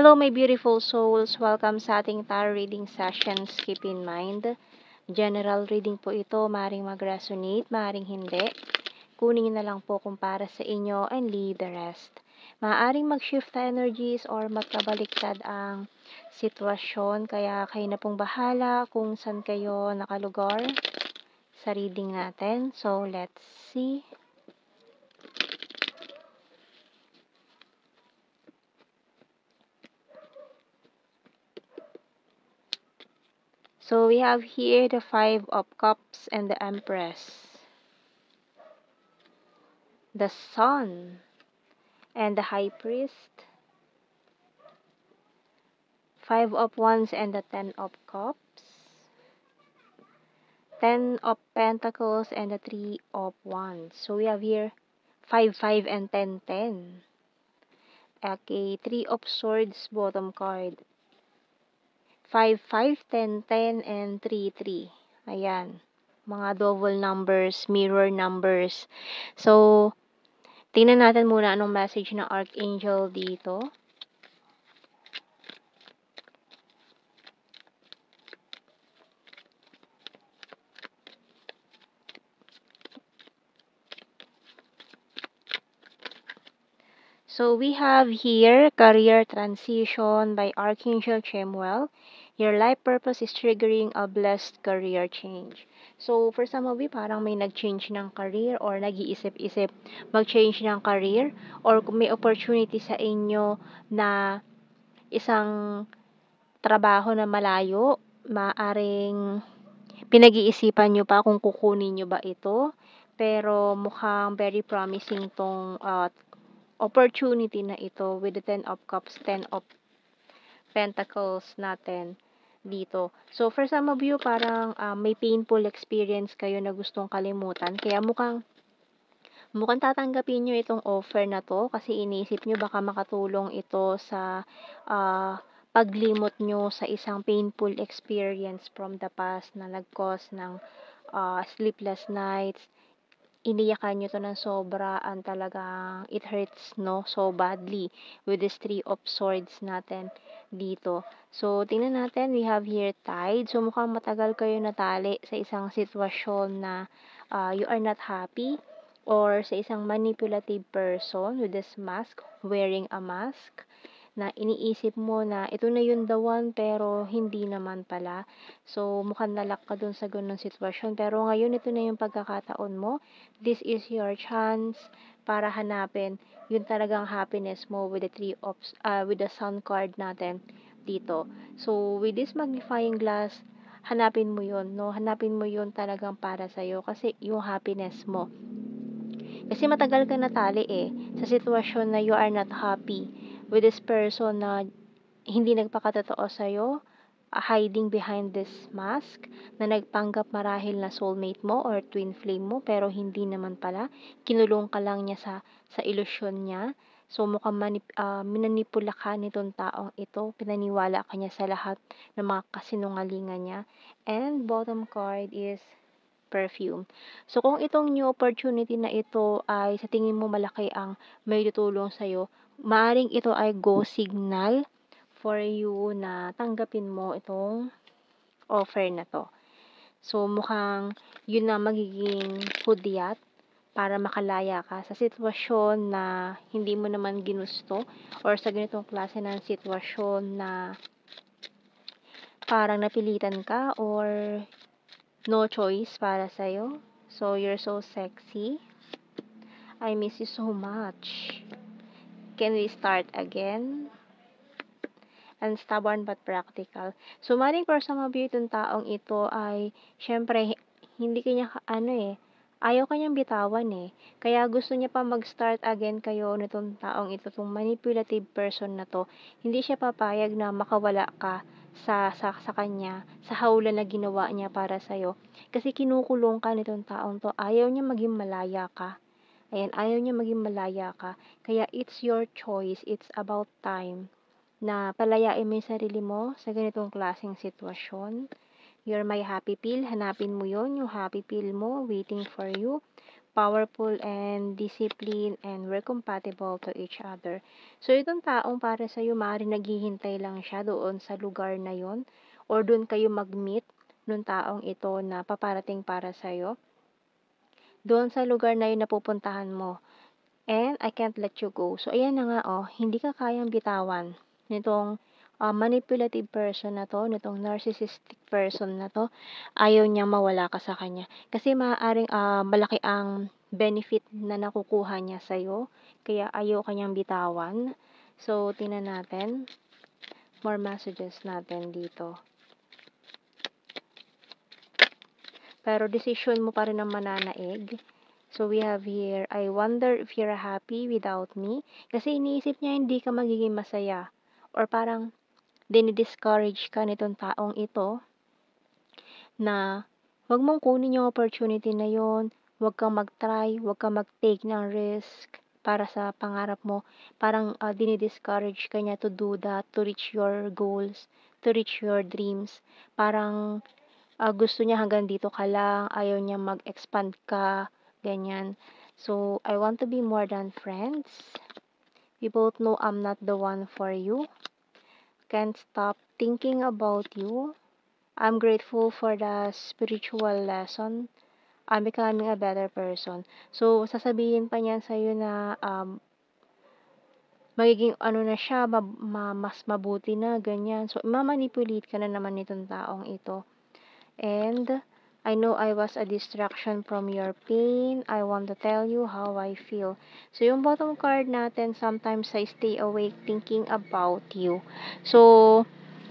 Hello my beautiful souls! Welcome sa ating tarot reading sessions. Keep in mind, general reading po ito. Maring mag-resonate, maring hindi. Kunin na lang po kung para sa inyo and leave the rest. Maaring mag-shift energies or magkabaliktad ang sitwasyon. Kaya kayo na pong bahala kung saan kayo nakalugar sa reading natin. So, let's see. So, we have here the Five of Cups and the Empress, the Sun, and the High Priest, Five of Wands and the Ten of Cups, Ten of Pentacles and the Three of Wands. So, we have here 5, 5, and 10, 10. Okay, Three of Swords, bottom card. 5, 5, 10, 10, and 3, 3. Ayan. Mga double numbers, mirror numbers. So, tingnan natin muna anong message ng Archangel dito. So, we have here Career Transition by Archangel Chamuel. Your life purpose is triggering a blessed career change. So, for some of you, parang may nag-change ng career or nag-iisip-isip mag-change ng career or kung may opportunity sa inyo na isang trabaho na malayo, maaring pinag-iisipan nyo pa kung kukunin nyo ba ito. Pero mukhang very promising tong opportunity na ito with the 10 of Cups, 10 of Pentacles natin dito. So, for some of you, parang may painful experience kayo na gustong kalimutan. Kaya mukhang tatanggapin nyo itong offer na to kasi inisip nyo baka makatulong ito sa paglimot nyo sa isang painful experience from the past na nag-cause ng sleepless nights. Iniyakan nyo to ng sobra ang talagang it hurts no so badly with this Three of Swords natin dito. So, tingnan natin, we have here Tide. So, mukhang matagal kayo natali sa isang sitwasyon na you are not happy or sa isang manipulative person with this mask, wearing a mask na iniisip mo na ito na yung the one pero hindi naman pala. So, mukhang nalak ka dun sa ganun sitwasyon. Pero ngayon, ito na yung pagkakataon mo. This is your chance para hanapin yung talagang happiness mo with the with the Sun card natin dito. So, with this magnifying glass, hanapin mo yun, no? Hanapin mo yun talagang para sa'yo kasi yung happiness mo. Kasi matagal ka natali sa sitwasyon na you are not happy with this person na hindi nagpakatotoo sa'yo, hiding behind this mask, na nagpanggap marahil na soulmate mo or twin flame mo, pero hindi naman pala. Kinulong ka lang niya sa ilusyon niya. So, mukhang minanipula ka nitong taong ito. Pinaniwala ka niya sa lahat ng mga kasinungalingan niya. And bottom card is perfume. So, kung itong new opportunity na ito ay sa tingin mo malaki ang may tutulong sa'yo, maaring ito ay go signal for you na tanggapin mo itong offer na to. So, mukhang yun na magiging hudyat para makalaya ka sa sitwasyon na hindi mo naman ginusto or sa ganitong klase ng sitwasyon na parang napilitan ka or no choice para sa'yo. So, you're so sexy. I miss you so much. Can we start again? And stubborn but practical. So, maring for some of you, itong taong ito ay, syempre, hindi kanya, ayaw kanyang bitawan Kaya gusto niya pa mag-start again kayo nitong taong ito, itong manipulative person na to. Hindi siya papayag na makawala ka sa kanya, sa hawla na ginawa niya para sa'yo. Kasi kinukulong ka nitong taong to. Ayaw niya maging malaya ka. Ayan, ayaw niya maging malaya ka. Kaya it's your choice. It's about time na palayain mo yung sarili mo sa ganitong klaseng sitwasyon. You're my happy pill. Hanapin mo yon yung happy pill mo waiting for you powerful and disciplined, and we're compatible to each other. So, itong taong para sa'yo, maaaring naghihintay lang siya doon sa lugar na yon or doon kayo mag-meet nung taong ito na paparating para sa'yo. Doon sa lugar na yun na pupuntahan mo. And I can't let you go. So, ayan na nga, hindi ka kayang bitawan nitong manipulative person na to, nitong narcissistic person na to. Ayaw niyang mawala ka sa kanya. Kasi maaaring malaki ang benefit na nakukuha niya sa'yo. Kaya ayaw kanyang bitawan. So, tingnan natin. More messages natin dito. Pero decision mo pa rin ang mananaig. So, we have here, I wonder if you're happy without me. Kasi iniisip niya hindi ka magiging masaya. Or parang dinidiscourage ka nitong taong ito na wag mong kunin yung opportunity na yon, wag kang mag-try, wag kang mag-take ng risk para sa pangarap mo. Parang dinidiscourage ka niya to do that, to reach your goals, to reach your dreams. Parang gusto niya hanggang dito ka lang, ayaw niya mag-expand ka, ganyan. So, I want to be more than friends. We both know I'm not the one for you. Can't stop thinking about you. I'm grateful for the spiritual lesson. I'm becoming a better person. So, sasabihin pa niya sa'yo na magiging ano na siya, mas mabuti na, ganyan. So, mamanipulate ka na naman nitong taong ito. And I know I was a distraction from your pain. I want to tell you how I feel. So, yung bottom card natin, sometimes I stay awake thinking about you. So,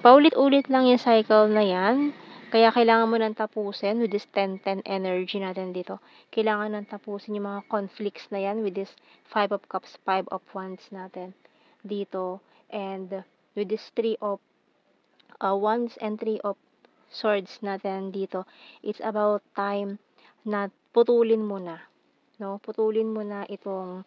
paulit-ulit lang yung cycle na yan. Kaya kailangan mo nang tapusin with this 10-10 energy natin dito. Kailangan nang tapusin yung mga conflicts na yan with this 5 of Cups, 5 of Wands natin dito. And with this 3 of Wands and 3 of Swords natin dito, it's about time na putulin mo na, no? Putulin mo na itong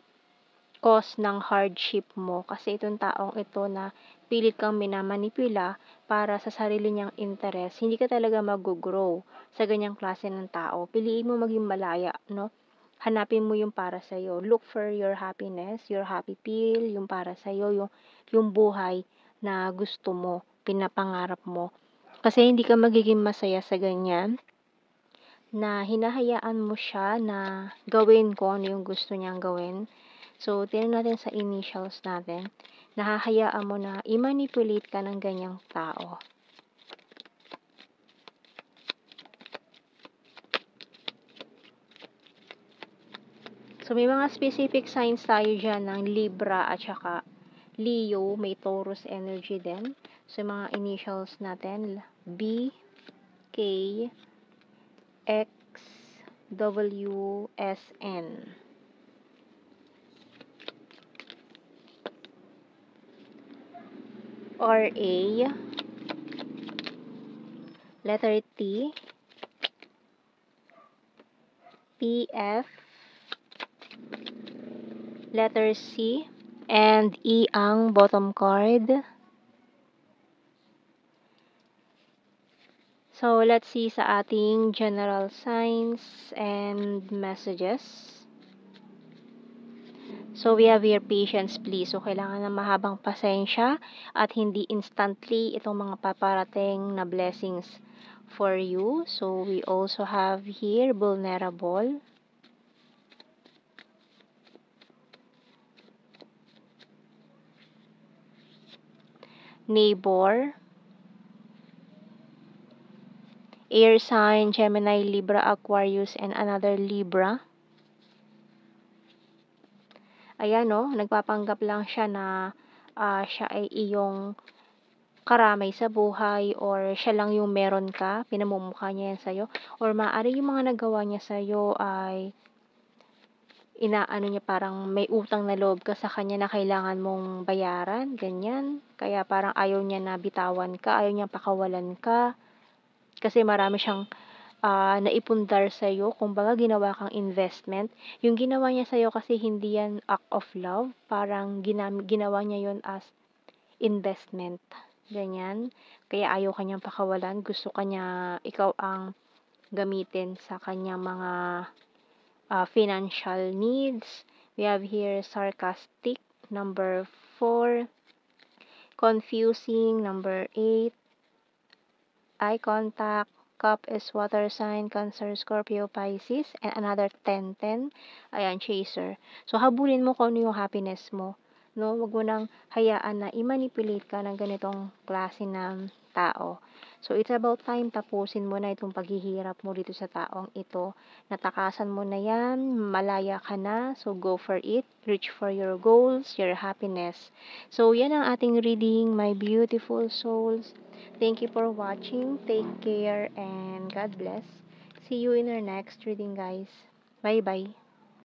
cause ng hardship mo kasi itong taong ito na pilit kang minamanipula para sa sarili niyang interest, hindi ka talaga mag-grow sa ganyang klase ng tao. Piliin mo maging malaya, no? Hanapin mo yung para sa'yo. Look for your happiness, your happy pill, yung para sa'yo, yung buhay na gusto mo, pinapangarap mo. Kasi hindi ka magiging masaya sa ganyan na hinahayaan mo siya na gawin kung ano yung gusto niyang gawin. So, tingnan natin sa initials natin. Nahahayaan mo na i-manipulate ka ng ganyang tao. So, may mga specific signs tayo dyan ng Libra at saka Leo. May Taurus energy din. So, mga initials natin, B, K, X, W, S, N. R, A, letter T, P, F, letter C, and E ang bottom card. So, let's see sa ating general signs and messages. So, we have here patience, please. So, kailangan ng mahabang pasensya at hindi instantly itong mga paparating na blessings for you. So, we also have here vulnerable. Neighbor. Air sign, Gemini, Libra, Aquarius, and another Libra. Ayan, no? Nagpapanggap lang siya na siya ay iyong karamay sa buhay or siya lang yung meron ka, pinamumukha niya yan sa'yo. Or maaari yung mga nagawa niya sa'yo ay inaano niya parang may utang na loob ka sa kanya na kailangan mong bayaran, ganyan. Kaya parang ayaw niya na bitawan ka, ayaw niya pakawalan ka. Kasi marami siyang naipundar sa'yo, kumbaga ginawa kang investment. Yung ginawa niya sa'yo kasi hindi yan act of love, parang ginawa niya yon as investment. Ganyan. Kaya ayaw kanyang pakawalan, gusto kanya ikaw ang gamitin sa kanyang mga financial needs. We have here sarcastic, number 4, confusing, number 8, eye contact, cup is water sign, Cancer, Scorpio, Pisces, and another 10-10, ayan, chaser. So, habulin mo kung ano yung happiness mo. No, wag mo nang hayaan na i-manipulate ka ng ganitong klase ng tao. So, it's about time tapusin mo na itong paghihirap mo dito sa taong ito. Natakasan mo na yan, malaya ka na, so go for it, reach for your goals, your happiness. So, yan ang ating reading, my beautiful souls. Thank you for watching, take care, and God bless. See you in our next reading, guys. Bye-bye.